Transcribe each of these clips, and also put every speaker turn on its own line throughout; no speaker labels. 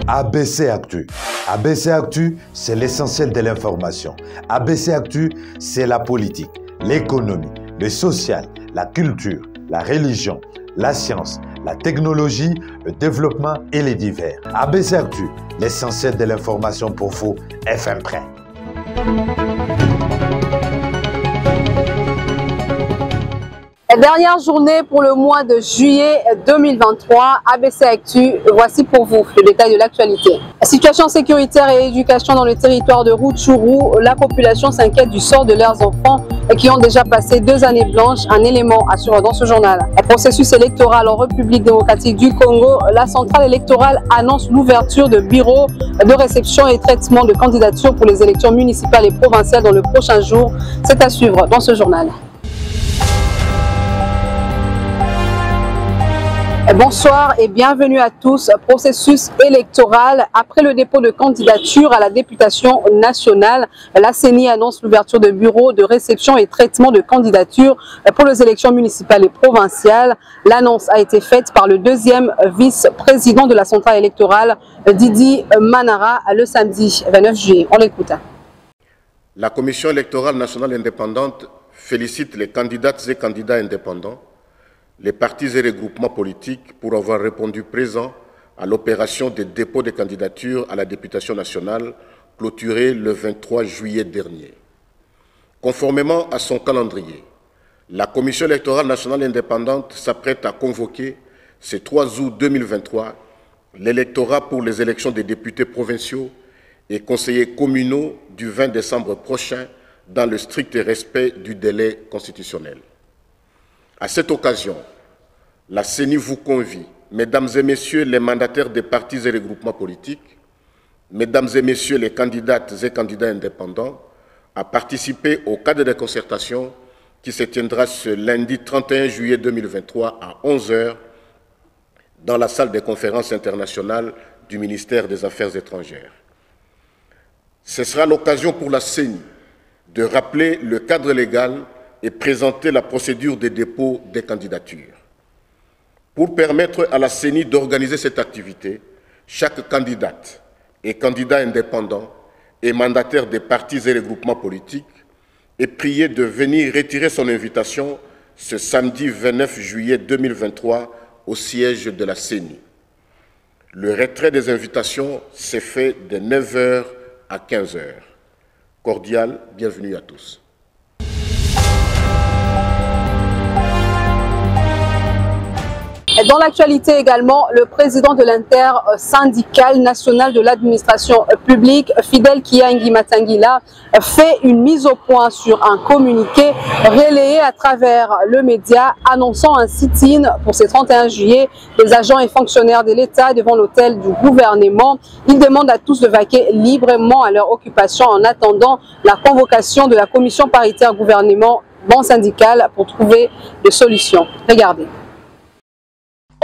ABC Actu. ABC Actu, c'est l'essentiel de l'information. ABC Actu, c'est la politique, l'économie, le social, la culture, la religion, la science, la technologie, le développement et les divers. ABC Actu, l'essentiel de l'information pour vous, FM Prêt.
Dernière journée pour le mois de juillet 2023, ABC Actu, voici pour vous le détail de l'actualité. Situation sécuritaire et éducation dans le territoire de Rutshuru, la population s'inquiète du sort de leurs enfants qui ont déjà passé 2 années blanches, un élément assuré dans ce journal. Un processus électoral en République démocratique du Congo, la centrale électorale annonce l'ouverture de bureaux de réception et traitement de candidatures pour les élections municipales et provinciales dans le prochain jour. C'est à suivre dans ce journal. Bonsoir et bienvenue à tous. Processus électoral. Après le dépôt de candidature à la députation nationale, la CENI annonce l'ouverture de bureaux de réception et traitement de candidatures pour les élections municipales et provinciales. L'annonce a été faite par le deuxième vice-président de la centrale électorale, Didi Manara, le samedi 29 juillet. On l'écoute.
La Commission électorale nationale indépendante félicite les candidates et candidats indépendants, les partis et regroupements politiques pour avoir répondu présent à l'opération de dépôt de candidature à la députation nationale clôturée le 23 juillet dernier. Conformément à son calendrier, la Commission électorale nationale indépendante s'apprête à convoquer ce 3 août 2023 l'électorat pour les élections des députés provinciaux et conseillers communaux du 20 décembre prochain dans le strict respect du délai constitutionnel. À cette occasion, la CENI vous convie, mesdames et messieurs les mandataires des partis et regroupements politiques, mesdames et messieurs les candidates et candidats indépendants, à participer au cadre de concertation qui se tiendra ce lundi 31 juillet 2023 à 11 h dans la salle des conférences internationales du ministère des Affaires étrangères. Ce sera l'occasion pour la CENI de rappeler le cadre légal et présenter la procédure de dépôt des candidatures. Pour permettre à la CENI d'organiser cette activité, chaque candidate et candidat indépendant et mandataire des partis et regroupements politiques est prié de venir retirer son invitation ce samedi 29 juillet 2023 au siège de la CENI. Le retrait des invitations s'est fait de 9 h à 15 h. Cordial, bienvenue à tous.
Dans l'actualité également, le président de l'intersyndicale nationale de l'administration publique, Fidèle Kiangi Matangila, fait une mise au point sur un communiqué relayé à travers le média annonçant un sit-in pour ce 31 juillet des agents et fonctionnaires de l'État devant l'hôtel du gouvernement. Il demande à tous de vaquer librement à leur occupation en attendant la convocation de la commission paritaire gouvernement bon syndical pour trouver des solutions. Regardez.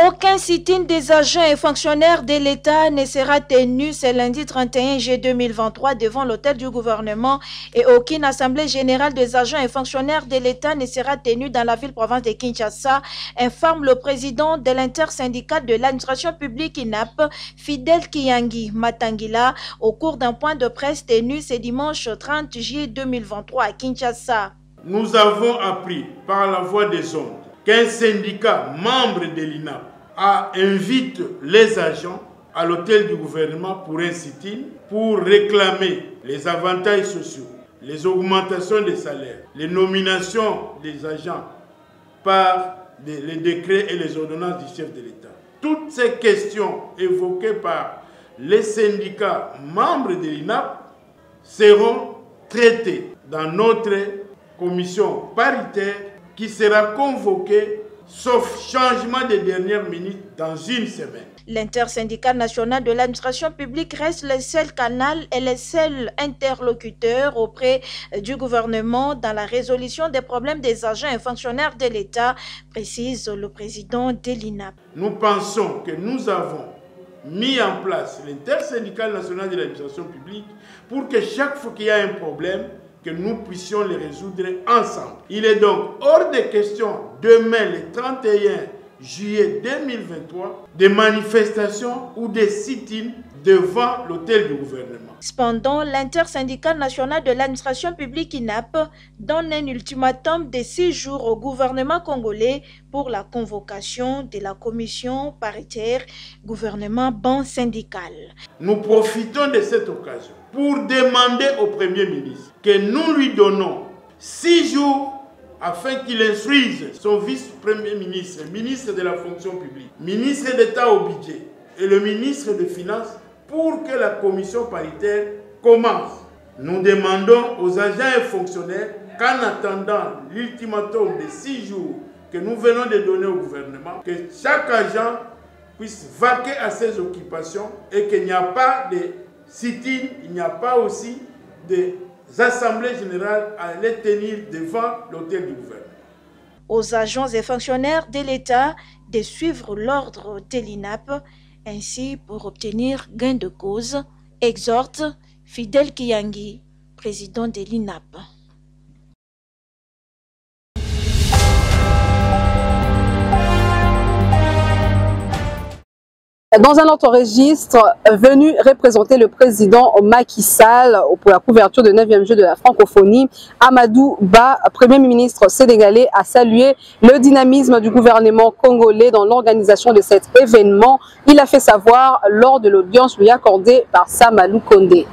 Aucun sit-in des agents et fonctionnaires de l'État ne sera tenu ce lundi 31 juillet 2023 devant l'hôtel du gouvernement et aucune assemblée générale des agents et fonctionnaires de l'État ne sera tenue dans la ville-province de Kinshasa, informe le président de l'intersyndicale de l'administration publique INAP, Fidèle Kiangi Matangila, au cours d'un point de presse tenu ce dimanche 30 juillet 2023 à Kinshasa.
Nous avons appris par la voie des ondes qu'un syndicat membre de l'INAP invite les agents à l'hôtel du gouvernement pour un sit-in pour réclamer les avantages sociaux, les augmentations des salaires, les nominations des agents par les décrets et les ordonnances du chef de l'État. Toutes ces questions évoquées par les syndicats membres de l'INAP seront traitées dans notre commission paritaire qui sera convoquée, sauf changement de dernière minute, dans une semaine.
L'intersyndicale nationale de l'administration publique reste le seul canal et le seul interlocuteur auprès du gouvernement dans la résolution des problèmes des agents et fonctionnaires de l'État, précise le président de l'INAP.
Nous pensons que nous avons mis en place l'intersyndicale nationale de l'administration publique pour que chaque fois qu'il y a un problème, que nous puissions les résoudre ensemble. Il est donc hors de question demain le 31 juillet 2023 des manifestations ou des sit-ins devant l'hôtel du gouvernement.
Cependant, l'intersyndicale nationale de l'administration publique INAP donne un ultimatum de 6 jours au gouvernement congolais pour la convocation de la commission paritaire gouvernement-ban syndical.
Nous profitons de cette occasion pour demander au Premier ministre que nous lui donnons 6 jours afin qu'il instruise son vice-premier ministre, ministre de la fonction publique, ministre d'État au budget et le ministre des Finances pour que la commission paritaire commence. Nous demandons aux agents et fonctionnaires qu'en attendant l'ultimatum de 6 jours que nous venons de donner au gouvernement, que chaque agent puisse vaquer à ses occupations et qu'il n'y a pas de sit-in, il n'y a pas aussi des assemblées générales à les tenir devant l'hôtel du gouvernement.
Aux agents et fonctionnaires de l'État de suivre l'ordre de l'INAP, ainsi pour obtenir gain de cause, exhorte Fidel Kiyangi, président de l'INAP.
Dans un autre registre, venu représenter le président Macky Sall pour la couverture du 9e jeu de la francophonie, Amadou Ba, Premier ministre sénégalais, a salué le dynamisme du gouvernement congolais dans l'organisation de cet événement. Il a fait savoir lors de l'audience lui accordée par Samalou Kondé.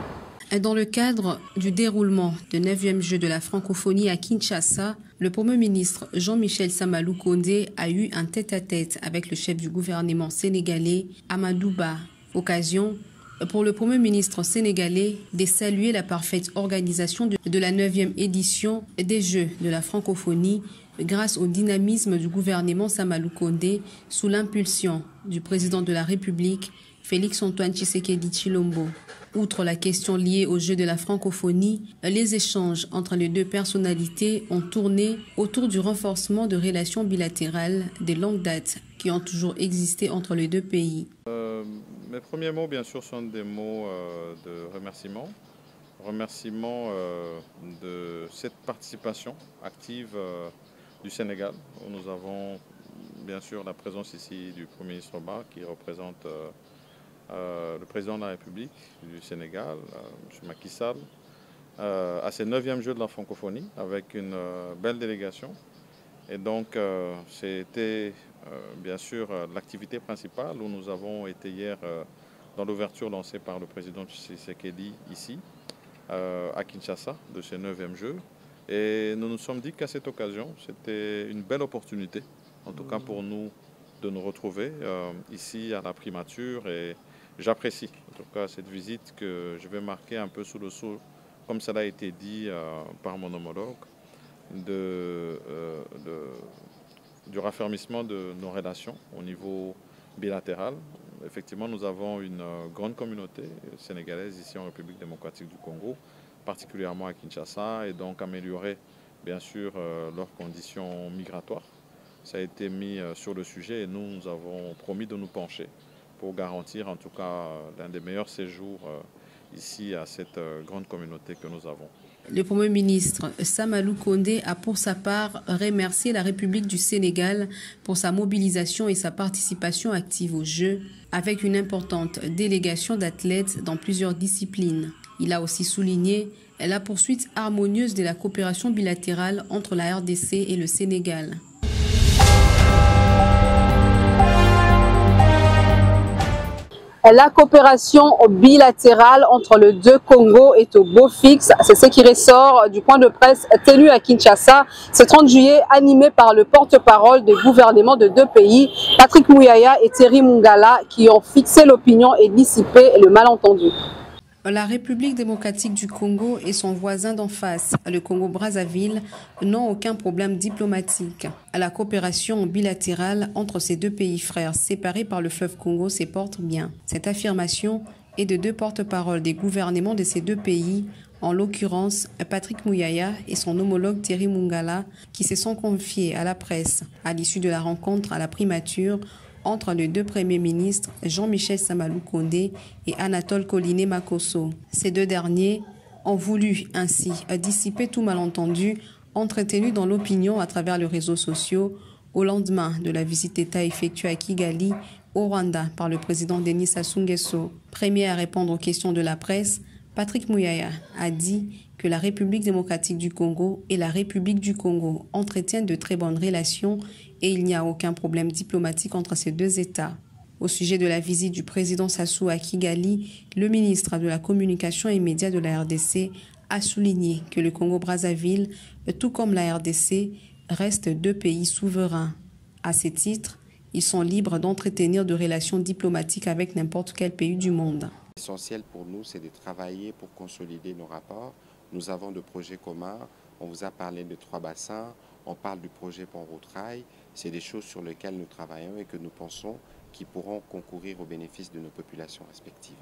Dans le cadre du déroulement du 9e jeu de la francophonie à Kinshasa, le Premier ministre Jean-Michel Samalou Kondé a eu un tête-à-tête avec le chef du gouvernement sénégalais, Amadou Ba. Occasion pour le Premier ministre sénégalais de saluer la parfaite organisation de la 9e édition des Jeux de la francophonie grâce au dynamisme du gouvernement Samalou Kondé sous l'impulsion du président de la République, Félix-Antoine Tshisekedi Tshilombo. Outre la question liée au jeu de la francophonie, les échanges entre les deux personnalités ont tourné autour du renforcement de relations bilatérales de longue date qui ont toujours existé entre les deux pays.
Mes premiers mots, bien sûr, sont des mots de remerciement. Remerciement de cette participation active du Sénégal, où nous avons bien sûr la présence ici du Premier ministre Ba qui représente le président de la République du Sénégal, M. Macky Sall, à ces 9e Jeux de la francophonie avec une belle délégation. Et donc c'était bien sûr l'activité principale où nous avons été hier dans l'ouverture lancée par le président Tshisekedi ici à Kinshasa de ces 9e Jeux. Et nous nous sommes dit qu'à cette occasion, c'était une belle opportunité, en tout cas pour nous, de nous retrouver ici à la primature. Et j'apprécie en tout cas cette visite que je vais marquer un peu sous le sceau, comme cela a été dit par mon homologue, du raffermissement de nos relations au niveau bilatéral. Effectivement, nous avons une grande communauté sénégalaise ici en République démocratique du Congo, particulièrement à Kinshasa, et donc améliorer bien sûr leurs conditions migratoires. Ça a été mis sur le sujet et nous avons promis de nous pencher pour garantir en tout cas l'un des meilleurs séjours ici à cette grande communauté que nous avons.
Le Premier ministre Samalou Kondé a pour sa part remercié la République du Sénégal pour sa mobilisation et sa participation active aux Jeux, avec une importante délégation d'athlètes dans plusieurs disciplines. Il a aussi souligné la poursuite harmonieuse de la coopération bilatérale entre la RDC et le Sénégal.
La coopération bilatérale entre les deux Congos est au beau fixe. C'est ce qui ressort du point de presse tenu à Kinshasa ce 30 juillet, animé par le porte-parole des gouvernements de deux pays, Patrick Mouyaya et Thierry Mungala, qui ont fixé l'opinion et dissipé le malentendu.
La République démocratique du Congo et son voisin d'en face, le Congo-Brazzaville, n'ont aucun problème diplomatique. La coopération bilatérale entre ces deux pays frères séparés par le fleuve Congo se porte bien. Cette affirmation est de deux porte-paroles des gouvernements de ces deux pays, en l'occurrence Patrick Mouyaya et son homologue Thierry Mungala, qui se sont confiés à la presse à l'issue de la rencontre à la primature entre les deux premiers ministres Jean-Michel Samalou Kondé et Anatole Koliné Makosso. Ces deux derniers ont voulu ainsi dissiper tout malentendu entretenu dans l'opinion à travers les réseaux sociaux au lendemain de la visite d'État effectuée à Kigali, au Rwanda, par le président Denis Sassou Nguesso. Premier à répondre aux questions de la presse, Patrick Muyaya a dit que la République démocratique du Congo et la République du Congo entretiennent de très bonnes relations et il n'y a aucun problème diplomatique entre ces deux États. Au sujet de la visite du président Sassou à Kigali, le ministre de la Communication et Médias de la RDC a souligné que le Congo-Brazzaville, tout comme la RDC, restent deux pays souverains. À ce titre, ils sont libres d'entretenir de relations diplomatiques avec n'importe quel pays du monde.
L'essentiel pour nous, c'est de travailler pour consolider nos rapports. Nous avons de projets communs. On vous a parlé de 3 bassins. On parle du projet Pont-Route-Rail. C'est des choses sur lesquelles nous travaillons et que nous pensons qui pourront concourir au bénéfice de nos populations respectives.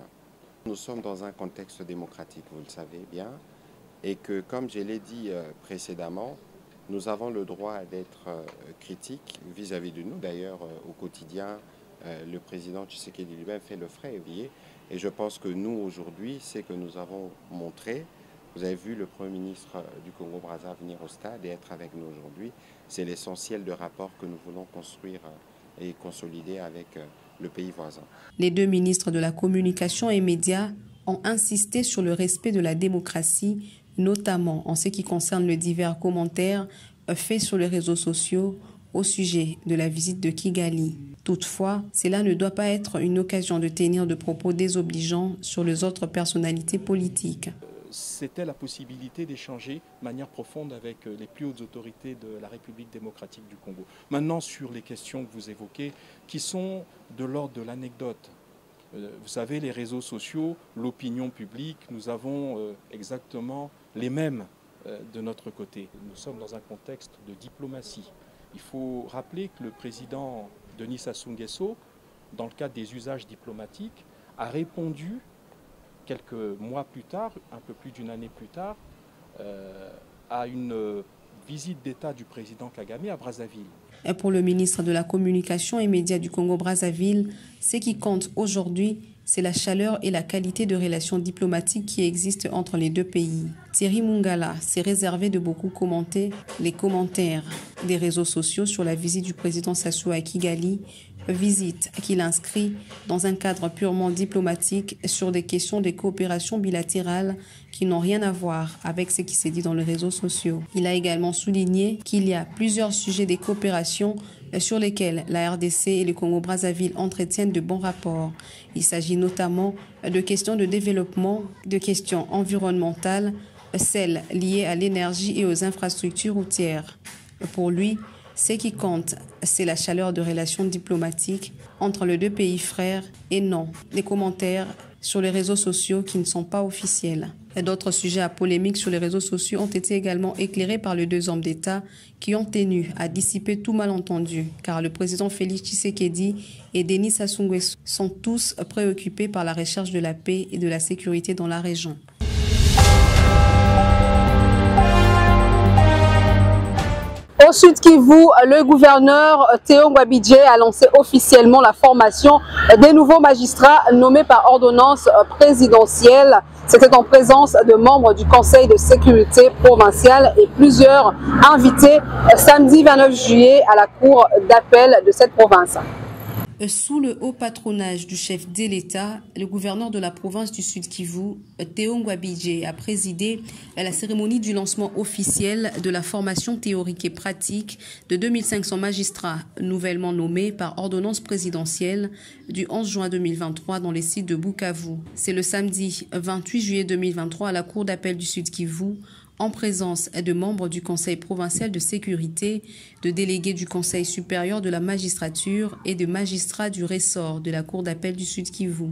Nous sommes dans un contexte démocratique, vous le savez bien, et que, comme je l'ai dit précédemment, nous avons le droit d'être critiques vis-à-vis de nous. D'ailleurs, au quotidien, le président Tshisekedi lui-même fait le frais, et je pense que nous, aujourd'hui, c'est que nous avons montré. Vous avez vu le Premier ministre du Congo-Brazza venir au stade et être avec nous aujourd'hui. C'est l'essentiel de rapport que nous voulons construire et consolider avec le pays voisin.
Les deux ministres de la Communication et Médias ont insisté sur le respect de la démocratie, notamment en ce qui concerne les divers commentaires faits sur les réseaux sociaux au sujet de la visite de Kigali. Toutefois, cela ne doit pas être une occasion de tenir de propos désobligeants sur les autres personnalités politiques.
C'était la possibilité d'échanger de manière profonde avec les plus hautes autorités de la République démocratique du Congo. Maintenant, sur les questions que vous évoquez, qui sont de l'ordre de l'anecdote. Vous savez, les réseaux sociaux, l'opinion publique, nous avons exactement les mêmes de notre côté. Nous sommes dans un contexte de diplomatie. Il faut rappeler que le président Denis Sassou Nguesso, dans le cadre des usages diplomatiques, a répondu quelques mois plus tard, un peu plus d'une année plus tard, à une visite d'État du président Kagame à Brazzaville.
Et pour le ministre de la Communication et Médias du Congo-Brazzaville, ce qui compte aujourd'hui, c'est la chaleur et la qualité de relations diplomatiques qui existent entre les deux pays. Thierry Mungala s'est réservé de beaucoup commenter les commentaires des réseaux sociaux sur la visite du président Sassou à Kigali, visite qu'il inscrit dans un cadre purement diplomatique sur des questions de coopération bilatérale qui n'ont rien à voir avec ce qui s'est dit dans les réseaux sociaux. Il a également souligné qu'il y a plusieurs sujets de coopération sur lesquels la RDC et le Congo-Brazzaville entretiennent de bons rapports. Il s'agit notamment de questions de développement, de questions environnementales, celles liées à l'énergie et aux infrastructures routières. Pour lui, ce qui compte, c'est la chaleur de relations diplomatiques entre les deux pays frères et non les commentaires sur les réseaux sociaux qui ne sont pas officiels. D'autres sujets à polémique sur les réseaux sociaux ont été également éclairés par les deux hommes d'État qui ont tenu à dissiper tout malentendu, car le président Félix Tshisekedi et Denis Sassou Nguesso sont tous préoccupés par la recherche de la paix et de la sécurité dans la région.
Au Sud Kivu, le gouverneur Théo Ngwabidje a lancé officiellement la formation des nouveaux magistrats nommés par ordonnance présidentielle. C'était en présence de membres du Conseil de sécurité provinciale et plusieurs invités samedi 29 juillet à la cour d'appel de cette province.
Sous le haut patronage du chef de l'État, le gouverneur de la province du Sud Kivu, Théo Ngwabidje, a présidé la cérémonie du lancement officiel de la formation théorique et pratique de 2500 magistrats nouvellement nommés par ordonnance présidentielle du 11 juin 2023 dans les sites de Bukavu. C'est le samedi 28 juillet 2023 à la cour d'appel du Sud Kivu, en présence de membres du Conseil provincial de sécurité, de délégués du Conseil supérieur de la magistrature et de magistrats du ressort de la Cour d'appel du Sud Kivu.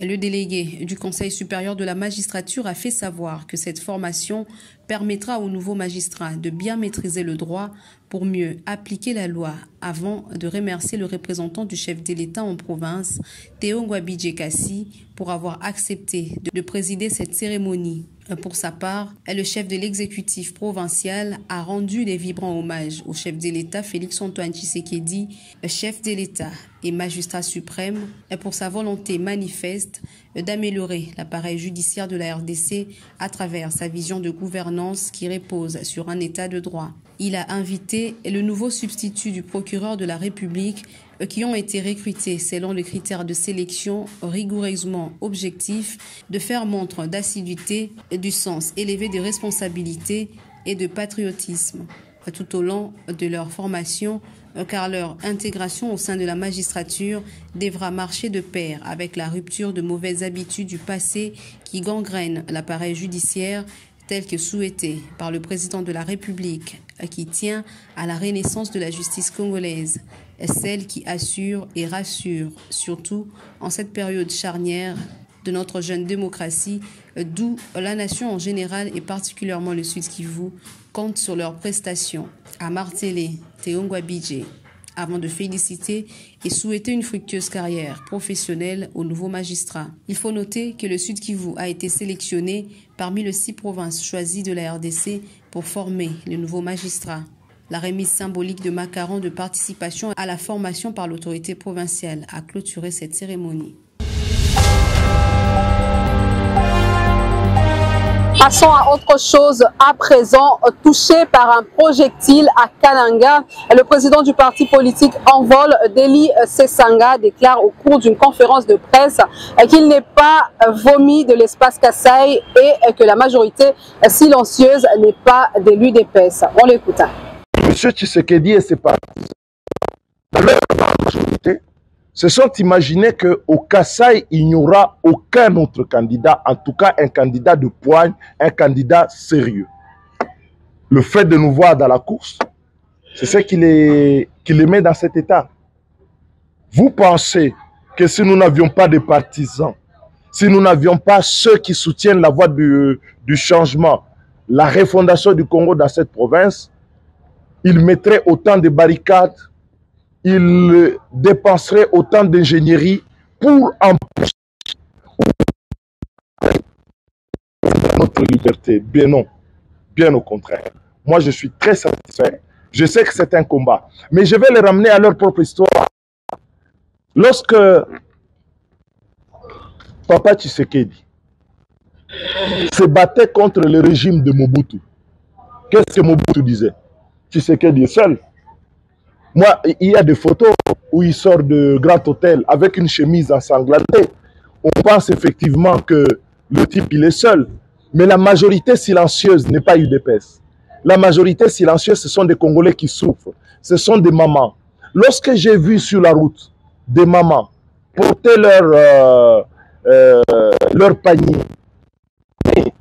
Le délégué du Conseil supérieur de la magistrature a fait savoir que cette formation permettra aux nouveaux magistrats de bien maîtriser le droit pour mieux appliquer la loi, avant de remercier le représentant du chef de l'État en province, Théo Ngwabidje Kassi, pour avoir accepté de présider cette cérémonie. Pour sa part, le chef de l'exécutif provincial a rendu les vibrants hommages au chef de l'État Félix-Antoine Tshisekedi, chef de l'État et magistrat suprême, pour sa volonté manifeste d'améliorer l'appareil judiciaire de la RDC à travers sa vision de gouvernance qui repose sur un état de droit. Il a invité le nouveau substitut du procureur de la République qui ont été recrutés selon les critères de sélection rigoureusement objectifs, de faire montre d'assiduité, du sens élevé de responsabilité et de patriotisme tout au long de leur formation, car leur intégration au sein de la magistrature devra marcher de pair avec la rupture de mauvaises habitudes du passé qui gangrènent l'appareil judiciaire tel que souhaité par le président de la République, qui tient à la renaissance de la justice congolaise, celle qui assure et rassure, surtout en cette période charnière de notre jeune démocratie, d'où la nation en général et particulièrement le Sud-Kivu compte sur leurs prestations, a martelé Théongwa Bidje, avant de féliciter et souhaiter une fructueuse carrière professionnelle au nouveau magistrat. Il faut noter que le Sud-Kivu a été sélectionné parmi les 6 provinces choisies de la RDC pour former le nouveau magistrat. La remise symbolique de macarons de participation à la formation par l'autorité provinciale a clôturé cette cérémonie.
Passons à autre chose à présent. Touché par un projectile à Kananga, le président du parti politique En Vol, Deli Sesanga, déclare au cours d'une conférence de presse qu'il n'est pas vomi de l'espace Kasaï et que la majorité silencieuse n'est pas de l'UDPS. On l'écoute.
Monsieur Tshisekedi et ses partisans, dans leur majorité, se sont imaginés qu'au Kasaï, il n'y aura aucun autre candidat, en tout cas un candidat de poigne, un candidat sérieux. Le fait de nous voir dans la course, c'est ce qui les met dans cet état. Vous pensez que si nous n'avions pas de partisans, si nous n'avions pas ceux qui soutiennent la voie du changement, la refondation du Congo dans cette province, ils mettraient autant de barricades, il dépenserait autant d'ingénierie pour empêcher notre liberté. Bien non, bien au contraire. Moi, je suis très satisfait. Je sais que c'est un combat, mais je vais les ramener à leur propre histoire. Lorsque Papa Tshisekedi se battait contre le régime de Mobutu, qu'est-ce que Mobutu disait? Tshisekedi est seul. Moi, il y a des photos où il sort de Grand Hôtel avec une chemise ensanglantée. On pense effectivement que le type, il est seul. Mais la majorité silencieuse n'est pas UDPS. La majorité silencieuse, ce sont des Congolais qui souffrent. Ce sont des mamans. Lorsque j'ai vu sur la route des mamans porter leur panier,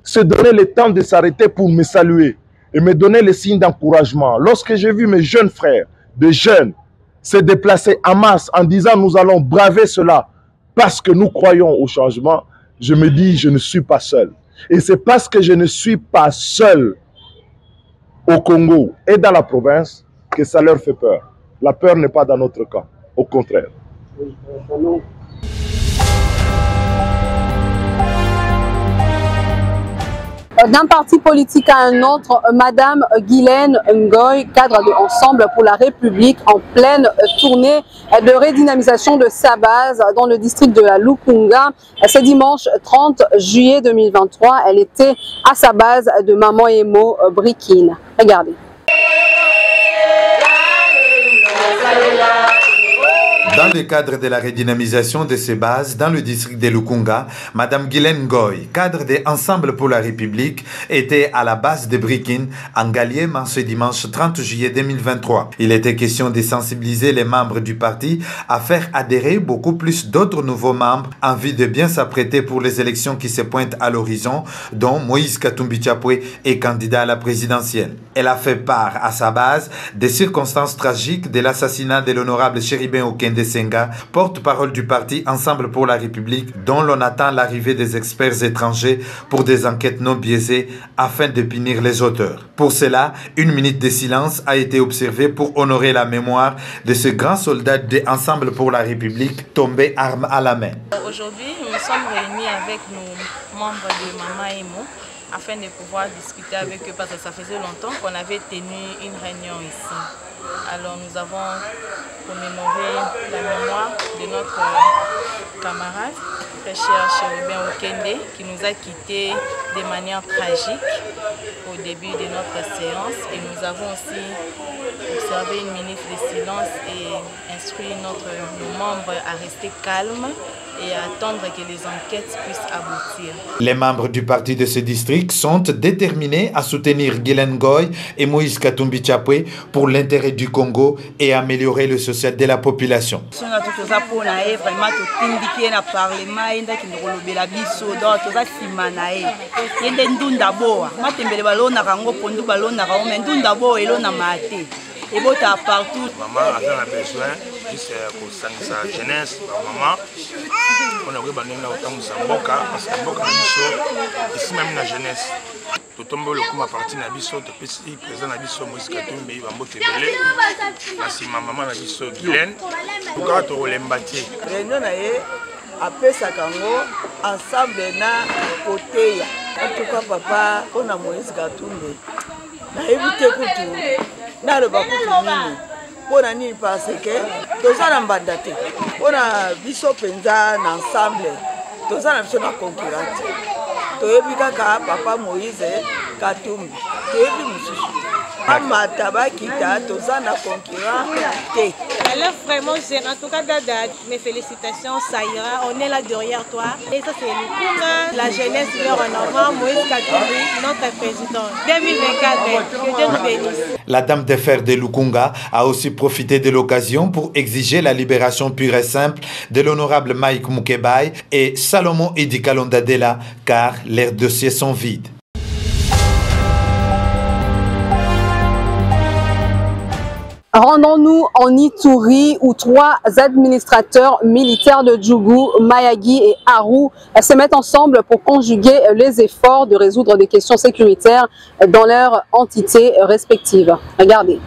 se donner le temps de s'arrêter pour me saluer et me donner les signes d'encouragement. Lorsque j'ai vu mes jeunes frères, des jeunes, se déplacer en masse en disant nous allons braver cela parce que nous croyons au changement, je me dis je ne suis pas seul. Et c'est parce que je ne suis pas seul au Congo et dans la province que ça leur fait peur. La peur n'est pas dans notre camp, au contraire.
D'un parti politique à un autre, Madame Guylaine Ngoy, cadre de Ensemble pour la République, en pleine tournée de redynamisation de sa base dans le district de la Lukunga. Ce dimanche 30 juillet 2023, elle était à sa base de Maman Emo Brikine. Regardez.
Dans le cadre de la redynamisation de ces bases dans le district de Lukunga, Mme Guylaine Ngoy, cadre de Ensemble pour la République, était à la base de Brikine en Galliema ce dimanche 30 juillet 2023. Il était question de sensibiliser les membres du parti à faire adhérer beaucoup plus d'autres nouveaux membres en vue de bien s'apprêter pour les élections qui se pointent à l'horizon, dont Moïse Katumbi Chapwe est candidat à la présidentielle. Elle a fait part à sa base des circonstances tragiques de l'assassinat de l'honorable Chéribin Okende Senga, porte-parole du parti Ensemble pour la République, dont l'on attend l'arrivée des experts étrangers pour des enquêtes non biaisées afin de punir les auteurs. Pour cela, une minute de silence a été observée pour honorer la mémoire de ce grand soldat de Ensemble pour la République tombé arme à la main.
Aujourd'hui, nous sommes réunis avec nos membres de Maman Emo afin de pouvoir discuter avec eux parce que ça faisait longtemps qu'on avait tenu une réunion ici. Alors nous avons commémoré la mémoire de notre camarade, très cher Chérubin Okende, qui nous a quittés de manière tragique au début de notre séance. Et nous avons aussi observé une minute de silence et instruit nos membres à rester calmes et à attendre que les enquêtes puissent aboutir.
Les membres du parti de ce district sont déterminés à soutenir Guilaine Goy et Moïse Katumbi Chapwe pour l'intérêt du Congo et améliorer le social de la population.
Partout. Maman a besoin juste pour sa jeunesse, maman. On a vu parce que Mboka ici même la jeunesse. Tout tombe le coup à partir de Nabiso, de PC, président Nabiso, Moïse Katumbi, Bambo Tebele. Merci ma maman Nabiso Guilaine. Pour quand tu roules l'embâti.
Réunion après ça ensemble na côté. En tout cas papa, on a Moïse Katumbi. Na évité kutu. Na le bakutu nini. Pona nini parce que toza na mbandate. Pona biso penza na ensemble. Toza na biso na concurrence. Toyebi kaka papa Moïse Katumbi. Toyebi mususu. Amata bakita toza na concurrence te.
Elle est vraiment jeune. En tout cas, Dada, mes félicitations, ça ira. On est là derrière toi. Et ça, c'est Lukunga, la jeunesse leur en avant, Moïse Katumbi, notre président. 2024, que Dieu nous bénisse.
La dame de fer de Lukunga a aussi profité de l'occasion pour exiger la libération pure et simple de l'honorable Mike Mukebai et Salomon Idi Kalondadela, car leurs dossiers sont vides.
Rendons-nous en Ituri où 3 administrateurs militaires de Djougou, Mayagi et Aru se mettent ensemble pour conjuguer les efforts de résoudre des questions sécuritaires dans leurs entités respectives. Regardez.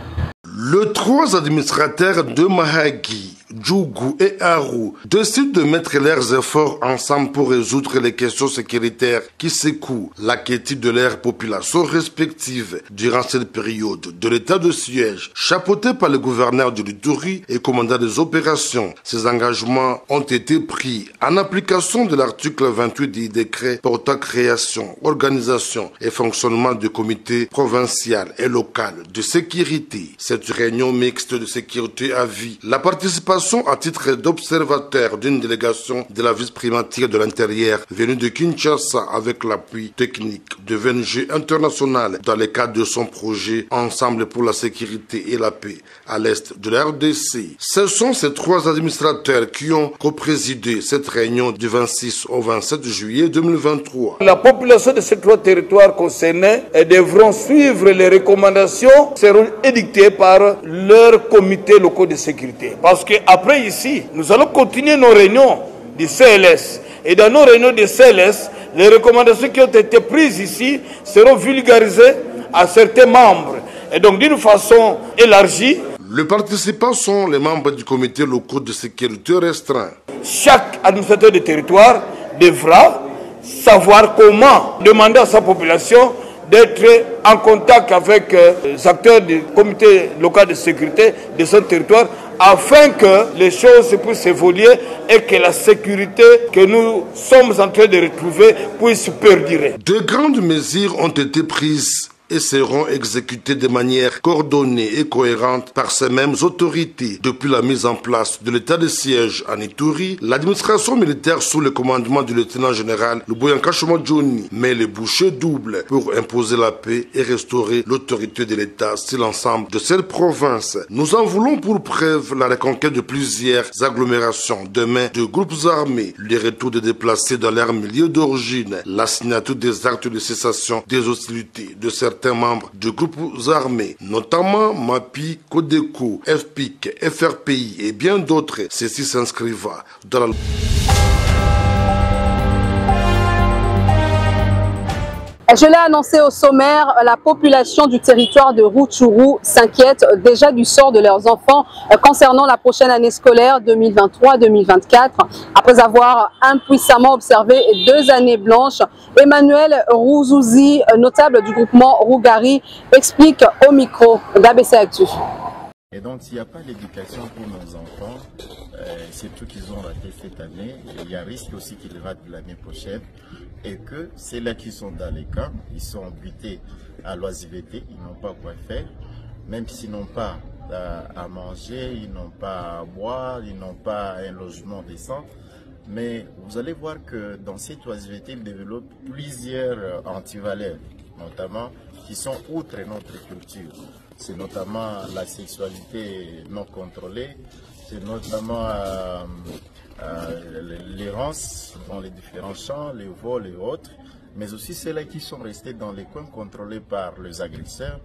Les 3 administrateurs de Mayagi, Djougou et Aru décident de mettre leurs efforts ensemble pour résoudre les questions sécuritaires qui secouent la quiétude de leurs populations respectives durant cette période de l'état de siège, chapeauté par le gouverneur de l'Ituri et commandant des opérations. Ces engagements ont été pris en application de l'article 28 du décret portant création, organisation et fonctionnement du comité provincial et local de sécurité. Cette réunion mixte de sécurité a vu la participation à titre d'observateur d'une délégation de la vice-primature de l'Intérieur venue de Kinshasa avec l'appui technique de VNG International dans le cadre de son projet Ensemble pour la sécurité et la paix à l'est de la RDC. Ce sont ces 3 administrateurs qui ont co-présidé cette réunion du 26 au 27 juillet 2023.
La population de ces 3 territoires concernés devront suivre les recommandations qui seront édictées par leurs comités locaux de sécurité. Parce que après ici, nous allons continuer nos réunions du CLS. Et dans nos réunions du CLS, les recommandations qui ont été prises ici seront vulgarisées à certains membres. Et donc d'une façon élargie.
Les participants sont les membres du comité local de sécurité restreint.
Chaque administrateur de territoire devra savoir comment demander à sa population d'être en contact avec les acteurs du comité local de sécurité de son territoire afin que les choses puissent évoluer et que la sécurité que nous sommes en train de retrouver puisse perdurer.
De grandes mesures ont été prises et seront exécutées de manière coordonnée et cohérente par ces mêmes autorités. Depuis la mise en place de l'état de siège en Ituri, l'administration militaire sous le commandement du lieutenant-général Luboyanka Johnny met les bouchées doubles pour imposer la paix et restaurer l'autorité de l'État sur l'ensemble de cette province. Nous en voulons pour preuve la reconquête de plusieurs agglomérations de main de groupes armés, les retours des déplacés dans leur milieu d'origine, la signature des actes de cessation des hostilités de certains membres de groupes armés, notamment MAPI, Codeco, FPIC, FRPI et bien d'autres. Ceci s'inscrivent dans la...
Je l'ai annoncé au sommaire, la population du territoire de Rutshuru s'inquiète déjà du sort de leurs enfants concernant la prochaine année scolaire 2023-2024. Après avoir impuissamment observé 2 années blanches, Emmanuel Rouzouzi, notable du groupement Rougari, explique au micro d'ABC Actu.
Et donc, s'il n'y a pas d'éducation pour nos enfants, surtout qu'ils ont raté cette année, il y a risque aussi qu'ils ratent l'année prochaine. Et que ceux-là qui sont dans les camps, ils sont butés à l'oisiveté, ils n'ont pas quoi faire, même s'ils n'ont pas à manger, ils n'ont pas à boire, ils n'ont pas un logement décent. Mais vous allez voir que dans cette oisiveté, ils développent plusieurs antivaleurs, notamment qui sont outre notre culture. C'est notamment la sexualité non contrôlée, c'est notamment l'errance dans les différents champs, les vols et autres, mais aussi ceux-là qui sont restés dans les coins contrôlés par les agresseurs.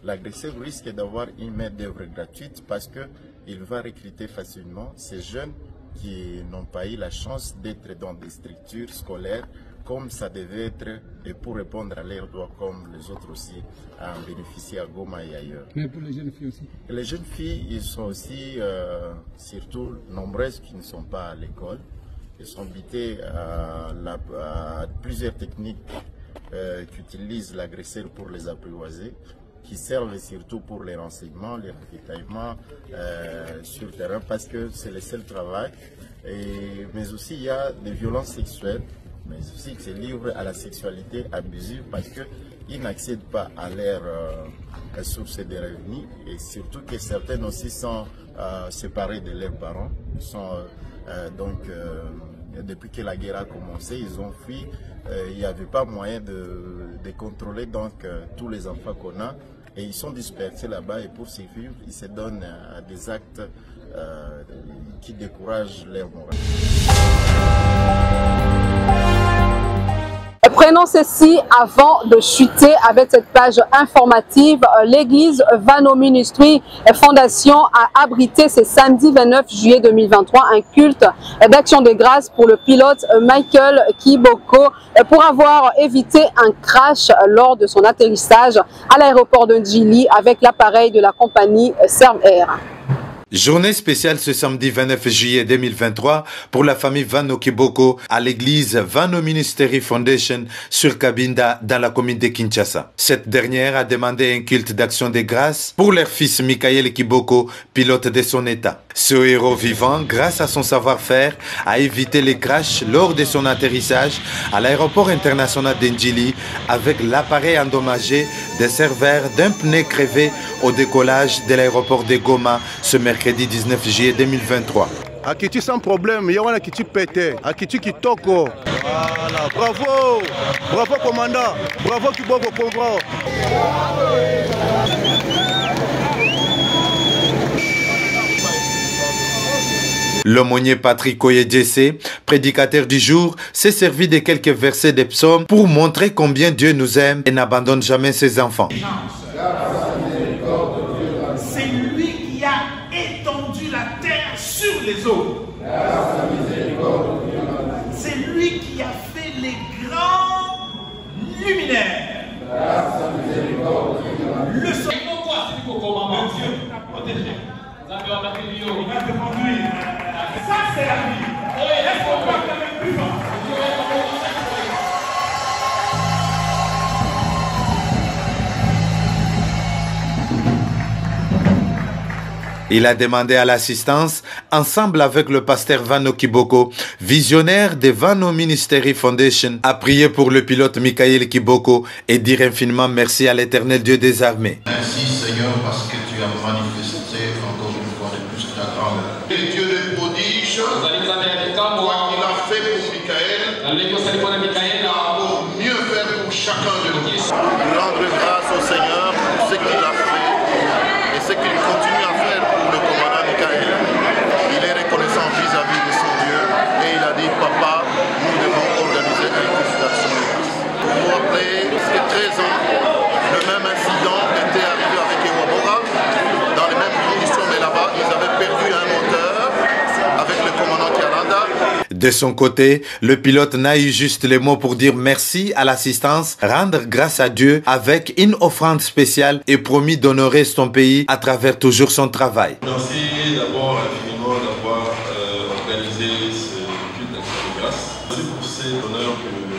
L'agresseur risque d'avoir une main-d'œuvre gratuite parce qu'il va recruter facilement ces jeunes qui n'ont pas eu la chance d'être dans des structures scolaires comme ça devait être, et pour répondre à leurs droits comme les autres aussi, à en bénéficier à Goma et ailleurs.
Mais pour les jeunes filles aussi? Les
jeunes filles, ils sont aussi, surtout nombreuses qui ne sont pas à l'école. Ils sont habitués à plusieurs techniques qu'utilise l'agresseur pour les apprivoiser, qui servent surtout pour les renseignements, les ravitaillements sur le terrain, parce que c'est le seul travail. Mais aussi, il y a des violences sexuelles, mais aussi qui se livrent à la sexualité abusive parce qu'ils n'accèdent pas à leur source de revenus et surtout que certaines aussi sont séparées de leurs parents. Depuis que la guerre a commencé, ils ont fui. Il n'y avait pas moyen de contrôler tous les enfants qu'on a et ils sont dispersés là-bas et pour survivre, ils se donnent à des actes qui découragent leur morale.
Prenons ceci avant de chuter avec cette page informative. L'église Vano Ministry Fondation a abrité ce samedi 29 juillet 2023 un culte d'action de grâce pour le pilote Michael Kiboko pour avoir évité un crash lors de son atterrissage à l'aéroport de Njili avec l'appareil de la compagnie Serve Air.
Journée spéciale ce samedi 29 juillet 2023 pour la famille Vano Kiboko à l'église Vano Ministry Foundation sur Cabinda dans la commune de Kinshasa. Cette dernière a demandé un culte d'action de grâce pour leur fils Michael Kiboko, pilote de son état. Ce héros vivant, grâce à son savoir-faire, a évité les crashs lors de son atterrissage à l'aéroport international d'Njili avec l'appareil endommagé des serveurs d'un pneu crevé au décollage de l'aéroport de Goma ce mercredi 19 juillet 2023.
Akiti sans problème, Yawana Akiti pété, Akiti Kitoko. Voilà, bravo, bravo commandant, bravo Kiboko Kovra.
L'aumônier Patrick Oyedjese, prédicateur du jour, s'est servi de quelques versets des psaumes pour montrer combien Dieu nous aime et n'abandonne jamais ses enfants.
C'est lui qui a étendu la terre sur les eaux. C'est lui qui a fait les grands luminaires. Le soleil. Dieu t'a protégé. Il va te conduire. Ça, c'est la vie. Est-ce qu'on peut quand même plus loin?
Il a demandé à l'assistance, ensemble avec le pasteur Vano Kiboko, visionnaire de Vano Ministry Foundation, à prier pour le pilote Michael Kiboko et dire infiniment merci à l'Éternel Dieu des armées.
Merci Seigneur parce que tu as manifesté encore une fois de plus ta grandeur. Le Dieu des prodiges, toi qui l'as fait pour Michael, pour mieux faire pour chacun de nous. Rendre grâce au Seigneur pour ce qu'il a fait et ce qu'il continue à faire pour le commandant Michael. Il est reconnaissant vis-à-vis de son Dieu et il a dit, papa, nous devons organiser un culte d'action. Vous vous rappelez, c'était 13 ans, le même incident était arrivé avec Ewabora, dans les mêmes conditions, mais là-bas, ils avaient perdu un moteur avec le commandant Kialanda.
De son côté, le pilote n'a eu juste les mots pour dire merci à l'assistance, rendre grâce à Dieu avec une offrande spéciale et promis d'honorer son pays à travers toujours son travail.
Merci d'abord infiniment d'avoir organisé ce culte d'action de grâce. Merci pour cet honneur que vous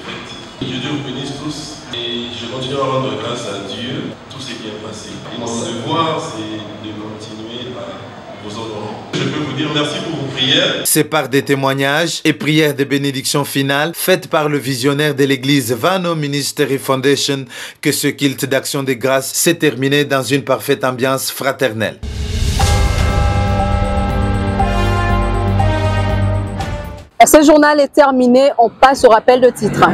faites. Que Dieu vous bénisse tous et je continue à rendre grâce à Dieu pour tout ce qui est passé. Et mon devoir, c'est de continuer à vous honorer. Je peux vous dire merci pour vos prières.
C'est par des témoignages et prières de bénédiction finale faites par le visionnaire de l'église Vano Ministry Foundation que ce culte d'action de grâce s'est terminé dans une parfaite ambiance fraternelle.
Ce journal est terminé, on passe au rappel de titres.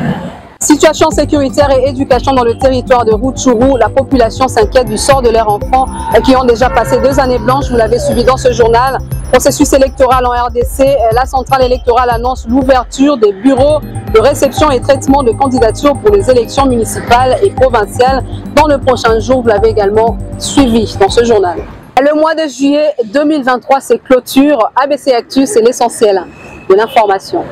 Situation sécuritaire et éducation dans le territoire de Rutshuru. La population s'inquiète du sort de leurs enfants qui ont déjà passé 2 années blanches. Vous l'avez suivi dans ce journal. Processus électoral en RDC. La centrale électorale annonce l'ouverture des bureaux de réception et traitement de candidatures pour les élections municipales et provinciales dans le prochain jour. Vous l'avez également suivi dans ce journal. Le mois de juillet 2023, c'est clôture. ABC Actu, c'est l'essentiel de l'information.